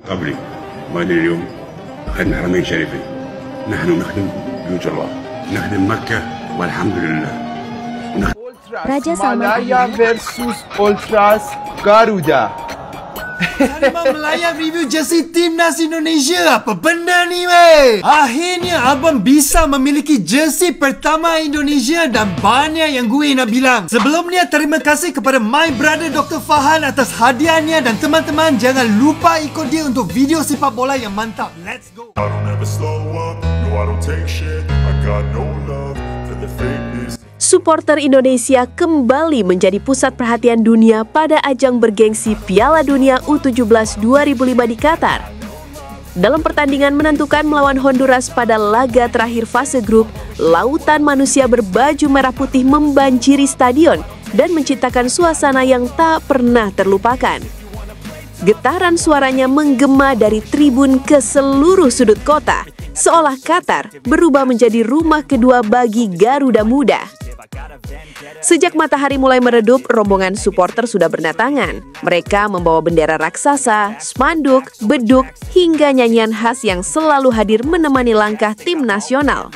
قبلي وأنا اليوم أخذنا حرمين شريفين. نحن نخدم بيوت الله، نخدم مكة والحمد لله. Raja Salman Malaya versus Ultras Garuda. Abang melayang review jersey Timnas Indonesia. Apa benda ni, weh? Akhirnya abang bisa memiliki jersey pertama Indonesia dan banyak yang gue nak bilang. Sebelumnya, terima kasih kepada my brother Dr. Fahan atas hadiahnya dan teman-teman jangan lupa ikut dia untuk video sepak bola yang mantap. Let's go. I don't ever slow up, no I don't take shit. I got no love for the fakeness. Supporter Indonesia kembali menjadi pusat perhatian dunia pada ajang bergengsi Piala Dunia U17 2005 di Qatar. Dalam pertandingan menentukan melawan Honduras pada laga terakhir fase grup, lautan manusia berbaju merah putih membanjiri stadion dan menciptakan suasana yang tak pernah terlupakan. Getaran suaranya menggema dari tribun ke seluruh sudut kota, seolah Qatar berubah menjadi rumah kedua bagi Garuda Muda. Sejak matahari mulai meredup, rombongan supporter sudah berdatangan. Mereka membawa bendera raksasa, spanduk, beduk, hingga nyanyian khas yang selalu hadir menemani langkah tim nasional.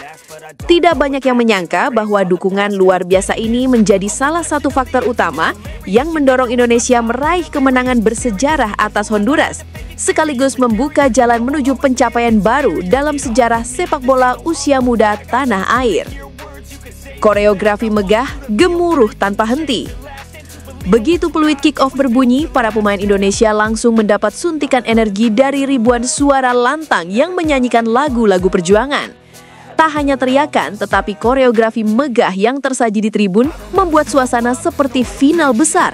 Tidak banyak yang menyangka bahwa dukungan luar biasa ini menjadi salah satu faktor utama yang mendorong Indonesia meraih kemenangan bersejarah atas Honduras, sekaligus membuka jalan menuju pencapaian baru dalam sejarah sepak bola usia muda tanah air. Koreografi megah, gemuruh tanpa henti. Begitu peluit kick-off berbunyi, para pemain Indonesia langsung mendapat suntikan energi dari ribuan suara lantang yang menyanyikan lagu-lagu perjuangan. Tak hanya teriakan, tetapi koreografi megah yang tersaji di tribun membuat suasana seperti final besar.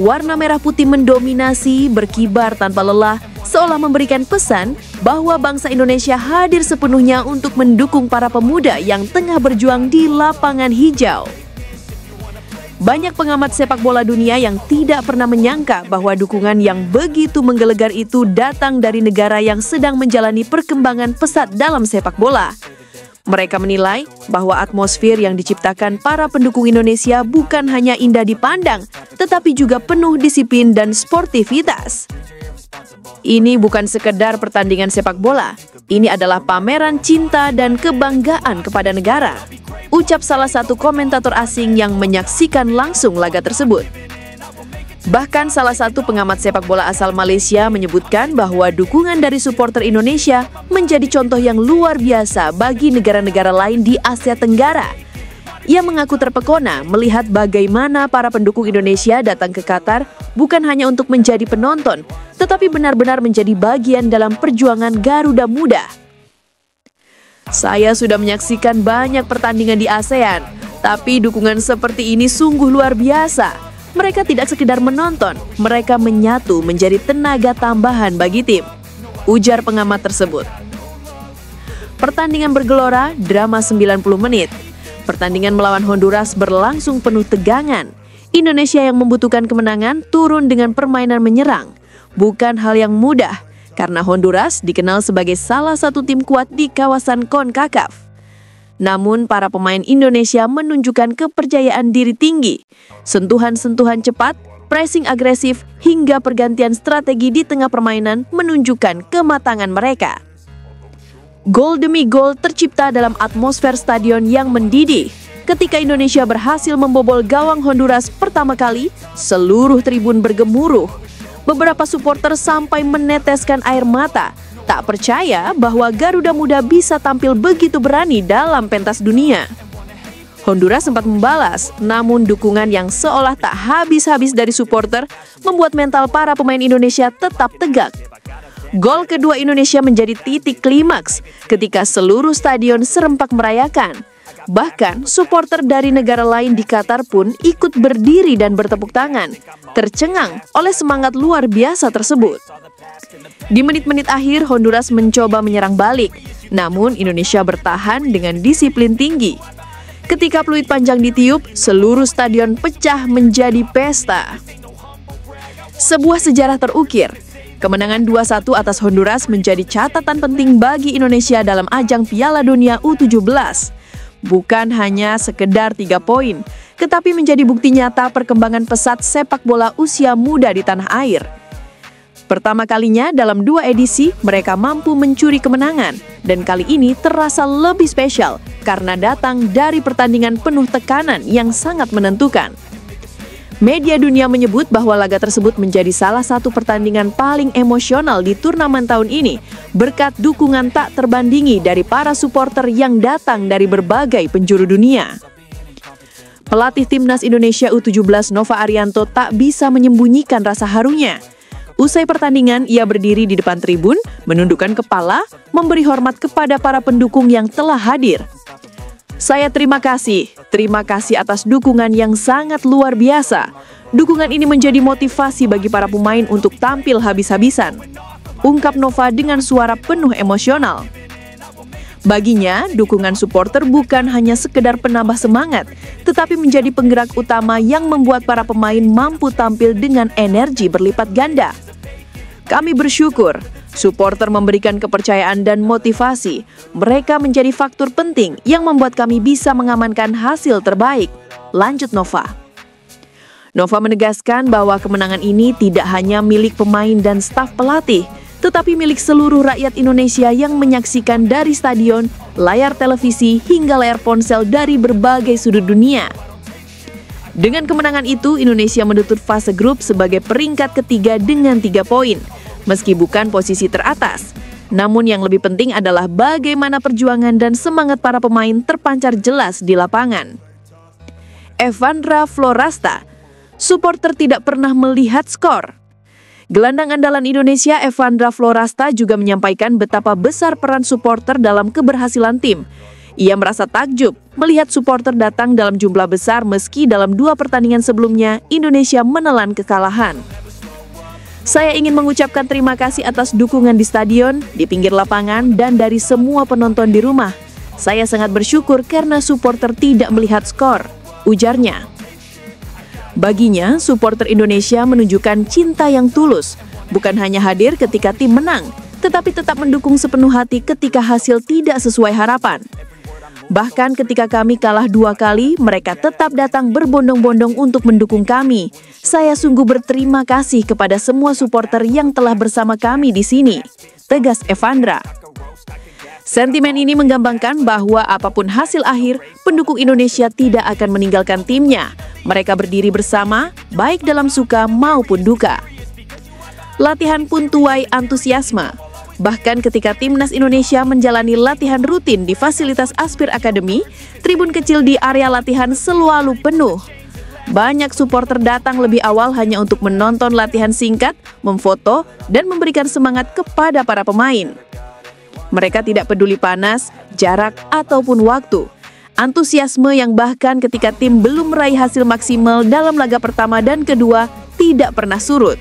Warna merah putih mendominasi, berkibar tanpa lelah, seolah memberikan pesan bahwa bangsa Indonesia hadir sepenuhnya untuk mendukung para pemuda yang tengah berjuang di lapangan hijau. Banyak pengamat sepak bola dunia yang tidak pernah menyangka bahwa dukungan yang begitu menggelegar itu datang dari negara yang sedang menjalani perkembangan pesat dalam sepak bola. Mereka menilai bahwa atmosfer yang diciptakan para pendukung Indonesia bukan hanya indah dipandang, tetapi juga penuh disiplin dan sportivitas. Ini bukan sekedar pertandingan sepak bola, ini adalah pameran cinta dan kebanggaan kepada negara, ucap salah satu komentator asing yang menyaksikan langsung laga tersebut. Bahkan salah satu pengamat sepak bola asal Malaysia menyebutkan bahwa dukungan dari supporter Indonesia menjadi contoh yang luar biasa bagi negara-negara lain di Asia Tenggara. Ia mengaku terpekona melihat bagaimana para pendukung Indonesia datang ke Qatar bukan hanya untuk menjadi penonton, tetapi benar-benar menjadi bagian dalam perjuangan Garuda Muda. Saya sudah menyaksikan banyak pertandingan di ASEAN, tapi dukungan seperti ini sungguh luar biasa. Mereka tidak sekedar menonton, mereka menyatu menjadi tenaga tambahan bagi tim, ujar pengamat tersebut. Pertandingan bergelora, drama 90 menit. Pertandingan melawan Honduras berlangsung penuh tegangan. Indonesia yang membutuhkan kemenangan turun dengan permainan menyerang. Bukan hal yang mudah, karena Honduras dikenal sebagai salah satu tim kuat di kawasan CONCACAF. Namun para pemain Indonesia menunjukkan kepercayaan diri tinggi. Sentuhan-sentuhan cepat, pressing agresif, hingga pergantian strategi di tengah permainan menunjukkan kematangan mereka. Gol demi gol tercipta dalam atmosfer stadion yang mendidih. Ketika Indonesia berhasil membobol gawang Honduras pertama kali, seluruh tribun bergemuruh. Beberapa supporter sampai meneteskan air mata, tak percaya bahwa Garuda Muda bisa tampil begitu berani dalam pentas dunia. Honduras sempat membalas, namun dukungan yang seolah tak habis-habis dari supporter membuat mental para pemain Indonesia tetap tegak. Gol kedua Indonesia menjadi titik klimaks ketika seluruh stadion serempak merayakan. Bahkan, supporter dari negara lain di Qatar pun ikut berdiri dan bertepuk tangan, tercengang oleh semangat luar biasa tersebut. Di menit-menit akhir, Honduras mencoba menyerang balik, namun Indonesia bertahan dengan disiplin tinggi. Ketika peluit panjang ditiup, seluruh stadion pecah menjadi pesta. Sebuah sejarah terukir. Kemenangan 2-1 atas Honduras menjadi catatan penting bagi Indonesia dalam ajang Piala Dunia U17. Bukan hanya sekedar 3 poin, tetapi menjadi bukti nyata perkembangan pesat sepak bola usia muda di tanah air. Pertama kalinya dalam 2 edisi, mereka mampu mencuri kemenangan. Dan kali ini terasa lebih spesial karena datang dari pertandingan penuh tekanan yang sangat menentukan. Media dunia menyebut bahwa laga tersebut menjadi salah satu pertandingan paling emosional di turnamen tahun ini berkat dukungan tak terbandingi dari para supporter yang datang dari berbagai penjuru dunia. Pelatih Timnas Indonesia U17 Nova Arianto tak bisa menyembunyikan rasa harunya. Usai pertandingan, ia berdiri di depan tribun, menundukkan kepala, memberi hormat kepada para pendukung yang telah hadir. Saya terima kasih atas dukungan yang sangat luar biasa. Dukungan ini menjadi motivasi bagi para pemain untuk tampil habis-habisan. Ungkap Nova dengan suara penuh emosional. Baginya, dukungan supporter bukan hanya sekedar penambah semangat, tetapi menjadi penggerak utama yang membuat para pemain mampu tampil dengan energi berlipat ganda. Kami bersyukur, supporter memberikan kepercayaan dan motivasi. Mereka menjadi faktor penting yang membuat kami bisa mengamankan hasil terbaik. Lanjut Nova. Nova menegaskan bahwa kemenangan ini tidak hanya milik pemain dan staf pelatih, tetapi milik seluruh rakyat Indonesia yang menyaksikan dari stadion, layar televisi, hingga layar ponsel dari berbagai sudut dunia. Dengan kemenangan itu, Indonesia menutup fase grup sebagai peringkat ketiga dengan 3 poin. Meski bukan posisi teratas, namun yang lebih penting adalah bagaimana perjuangan dan semangat para pemain terpancar jelas di lapangan. Evandra Florasta, supporter tidak pernah melihat skor. Gelandang andalan Indonesia Evandra Florasta juga menyampaikan betapa besar peran supporter dalam keberhasilan tim. Ia merasa takjub melihat supporter datang dalam jumlah besar meski dalam 2 pertandingan sebelumnya Indonesia menelan kekalahan. Saya ingin mengucapkan terima kasih atas dukungan di stadion, di pinggir lapangan, dan dari semua penonton di rumah. Saya sangat bersyukur karena supporter tidak melihat skor, ujarnya. Baginya, supporter Indonesia menunjukkan cinta yang tulus, bukan hanya hadir ketika tim menang, tetapi tetap mendukung sepenuh hati ketika hasil tidak sesuai harapan. Bahkan ketika kami kalah 2 kali, mereka tetap datang berbondong-bondong untuk mendukung kami. Saya sungguh berterima kasih kepada semua supporter yang telah bersama kami di sini, tegas Evandra. Sentimen ini menggambarkan bahwa apapun hasil akhir, pendukung Indonesia tidak akan meninggalkan timnya. Mereka berdiri bersama, baik dalam suka maupun duka. Latihan pun tuai antusiasme. Bahkan ketika Timnas Indonesia menjalani latihan rutin di fasilitas Aspir Academy, tribun kecil di area latihan selalu penuh. Banyak supporter datang lebih awal hanya untuk menonton latihan singkat, memfoto, dan memberikan semangat kepada para pemain. Mereka tidak peduli panas, jarak, ataupun waktu. Antusiasme yang bahkan ketika tim belum meraih hasil maksimal dalam laga pertama dan kedua tidak pernah surut.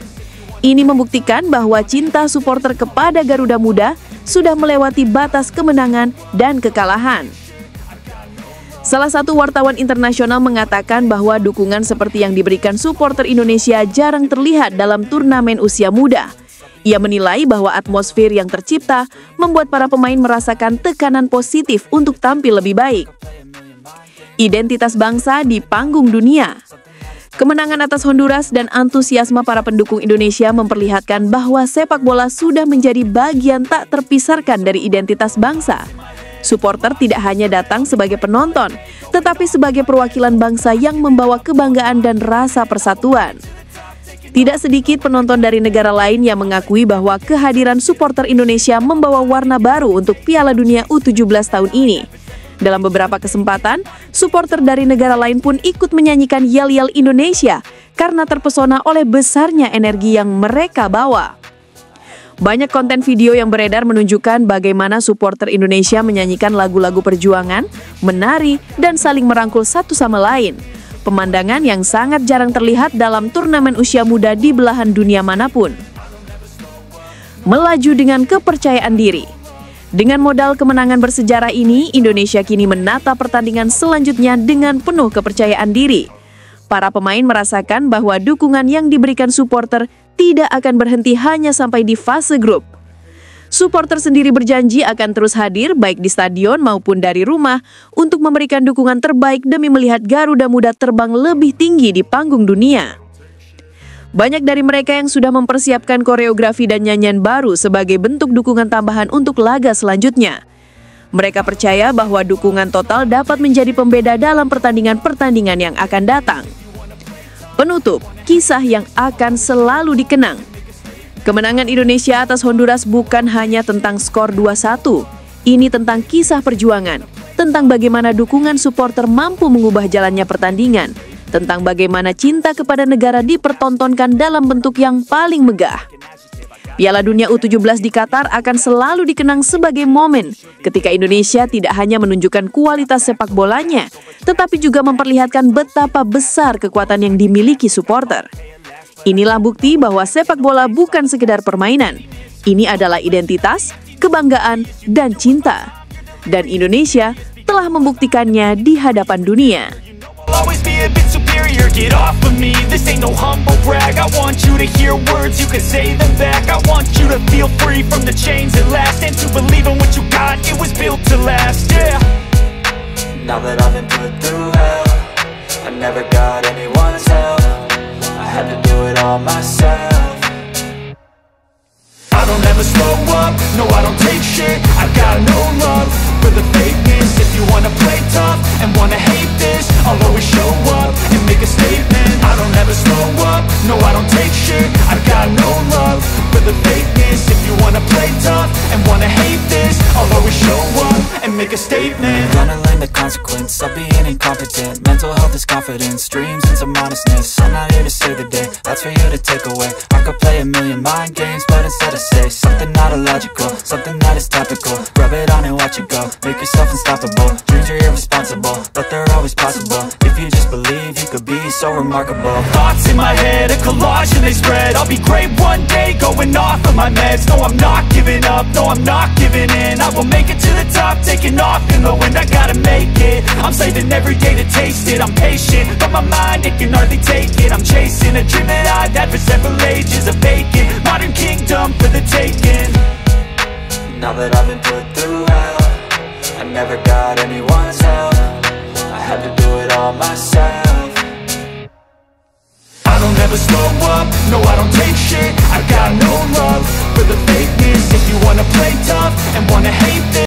Ini membuktikan bahwa cinta supporter kepada Garuda Muda sudah melewati batas kemenangan dan kekalahan. Salah satu wartawan internasional mengatakan bahwa dukungan seperti yang diberikan supporter Indonesia jarang terlihat dalam turnamen usia muda. Ia menilai bahwa atmosfer yang tercipta membuat para pemain merasakan tekanan positif untuk tampil lebih baik. Identitas bangsa di panggung dunia. Kemenangan atas Honduras dan antusiasme para pendukung Indonesia memperlihatkan bahwa sepak bola sudah menjadi bagian tak terpisahkan dari identitas bangsa. Supporter tidak hanya datang sebagai penonton, tetapi sebagai perwakilan bangsa yang membawa kebanggaan dan rasa persatuan. Tidak sedikit penonton dari negara lain yang mengakui bahwa kehadiran supporter Indonesia membawa warna baru untuk Piala Dunia U17 tahun ini. Dalam beberapa kesempatan, supporter dari negara lain pun ikut menyanyikan yel-yel Indonesia karena terpesona oleh besarnya energi yang mereka bawa. Banyak konten video yang beredar menunjukkan bagaimana supporter Indonesia menyanyikan lagu-lagu perjuangan, menari, dan saling merangkul satu sama lain. Pemandangan yang sangat jarang terlihat dalam turnamen usia muda di belahan dunia manapun. Melaju dengan kepercayaan diri. Dengan modal kemenangan bersejarah ini, Indonesia kini menata pertandingan selanjutnya dengan penuh kepercayaan diri. Para pemain merasakan bahwa dukungan yang diberikan supporter tidak akan berhenti hanya sampai di fase grup. Supporter sendiri berjanji akan terus hadir baik di stadion maupun dari rumah untuk memberikan dukungan terbaik demi melihat Garuda Muda terbang lebih tinggi di panggung dunia. Banyak dari mereka yang sudah mempersiapkan koreografi dan nyanyian baru sebagai bentuk dukungan tambahan untuk laga selanjutnya. Mereka percaya bahwa dukungan total dapat menjadi pembeda dalam pertandingan-pertandingan yang akan datang. Penutup, kisah yang akan selalu dikenang. Kemenangan Indonesia atas Honduras bukan hanya tentang skor 2-1. Ini tentang kisah perjuangan, tentang bagaimana dukungan supporter mampu mengubah jalannya pertandingan, tentang bagaimana cinta kepada negara dipertontonkan dalam bentuk yang paling megah. Piala Dunia U17 di Qatar akan selalu dikenang sebagai momen ketika Indonesia tidak hanya menunjukkan kualitas sepak bolanya, tetapi juga memperlihatkan betapa besar kekuatan yang dimiliki supporter. Inilah bukti bahwa sepak bola bukan sekedar permainan. Ini adalah identitas, kebanggaan, dan cinta. Dan Indonesia telah membuktikannya di hadapan dunia. Always be a bit superior, get off of me. This ain't no humble brag. I want you to hear words, you can say them back. I want you to feel free from the chains at last, and to believe in what you got, it was built to last, yeah. Now that I've been put through hell, I never got anyone's help. I had to do it all myself. I don't ever slow up, no I don't take shit. I got no love for the fakeness. If you wanna play tough and wanna hate this, I'll always show up and make a statement. I don't ever slow up, no I don't take shit. I got no love for the fakeness. If you wanna play tough and wanna hate this, I'll always show up and make a statement. Gonna learn the consequence of being incompetent. Mental health is confidence, dreams and some honestness. I'm not here to save the day, that's for you to take away. I could play a million mind games, but instead I say something not illogical, something that is topical. Rub it on and watch it go, make yourself unstoppable. Dreams are irresponsible, but they're always possible. If you just believe, you could be so remarkable. Thoughts in my head, a collage and they spread. I'll be great one day, going off of my meds. No, I'm not giving up, no, I'm not giving in. I will make it to the top, taking off in the wind. I gotta make it, I'm saving every day to taste it. I'm patient, but my mind, it can hardly take it. I'm chasing a dream that I've had for several ages. A vacant, modern kingdom for the taking. Now that I've been put through hell, I never got anyone's help. I had to do it all myself. I don't ever slow up, no I don't take shit. I got no love for the fakeness. If you wanna play tough and wanna hate this,